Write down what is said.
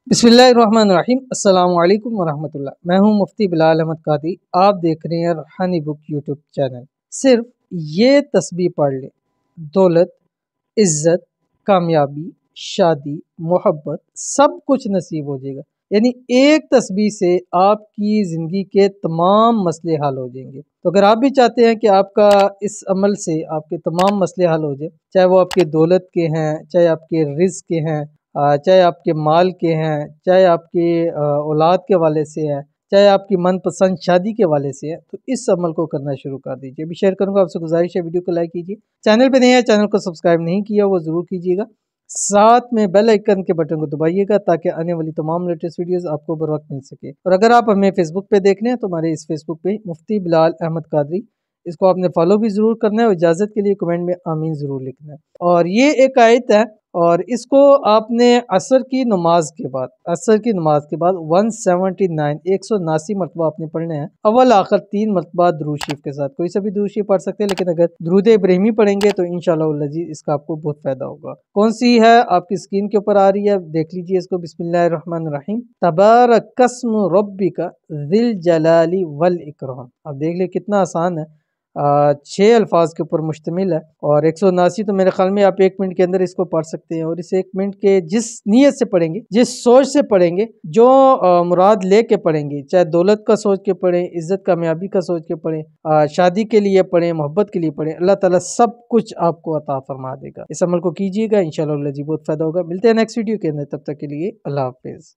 बिस्मिल्लाहिर्रहमानिर्रहीम। अस्सलाम वालेकुम वरहमतुल्लाह। मैं हूं मुफ्ती बिलाल अहमद कादरी। आप देख रहे हैं रूहानी बुक यूट्यूब चैनल। सिर्फ ये तस्बीह पढ़ लें, दौलत, इज्जत, कामयाबी, शादी, मोहब्बत सब कुछ नसीब हो जाएगा। यानी एक तस्बीह से आपकी ज़िंदगी के तमाम मसले हल हो जाएंगे। तो अगर आप भी चाहते हैं कि आपका इस अमल से आपके तमाम मसले हल हो जाए, चाहे वो आपके दौलत के हैं, चाहे आपके रिज़्क के हैं, चाहे आपके माल के हैं, चाहे आपके औलाद के वाले से हैं, चाहे आपकी मनपसंद शादी के वाले से है, तो इस अमल को करना शुरू कर दीजिए। अभी शेयर करूंगा, आपसे गुजारिश है वीडियो को लाइक कीजिए। चैनल पे नए हैं, चैनल को सब्सक्राइब नहीं किया वो ज़रूर कीजिएगा। साथ में बेल आइकन के बटन को दबाइएगा ताकि आने वाली तमाम लेटेस्ट वीडियोस आपको बर वक्त मिल सके। और अगर आप हमें फेसबुक पे देख रहे हैं तो हमारे इस फेसबुक पे मुफ्ती बिलाल अहमद कादरी, इसको आपने फॉलो भी ज़रूर करना है और इजाज़त के लिए कमेंट में आमीन ज़रूर लिखना है। और ये एक आयत है और इसको आपने असर की नमाज के बाद 179 मरतबा आपने पढ़ने हैं। अव्वल आखिर 3 मरतबा दुरूद शरीफ के साथ। कोई सा भी दुरूद शरीफ पढ़ सकते हैं, लेकिन अगर दुरूद इब्राहिमी पढ़ेंगे तो इंशाअल्लाह अज़ीज़ इसका आपको बहुत फायदा होगा। कौन सी है आपकी स्क्रीन के ऊपर आ रही है, देख लीजिए इसको। बिस्मिल्लाहिर्रहमानिर्रहीम। तबारकस्मु रब्बिका ज़िल जलाली वल इकराम। आप देख ले कितना आसान है। 6 अल्फाज के ऊपर मुश्तमिल है और 179 तो मेरे ख्याल में आप 1 मिनट के अंदर इसको पढ़ सकते हैं। और इस 1 मिनट के जिस नीयत से पढ़ेंगे, जिस सोच से पढ़ेंगे, जो मुराद लेके पढ़ेंगे, चाहे दौलत का सोच के पढ़ें, इज्जत कामयाबी का सोच के पढ़ें, शादी के लिए पढ़ें, मोहब्बत के लिए पढ़ें, अल्लाह ताला सब कुछ आपको अता फरमा देगा। इस अमल को कीजिएगा, इंशाअल्लाह बहुत फ़ायदा होगा। मिलते हैं नेक्स्ट वीडियो के अंदर, तब तक के लिए अल्लाह हाफिज़।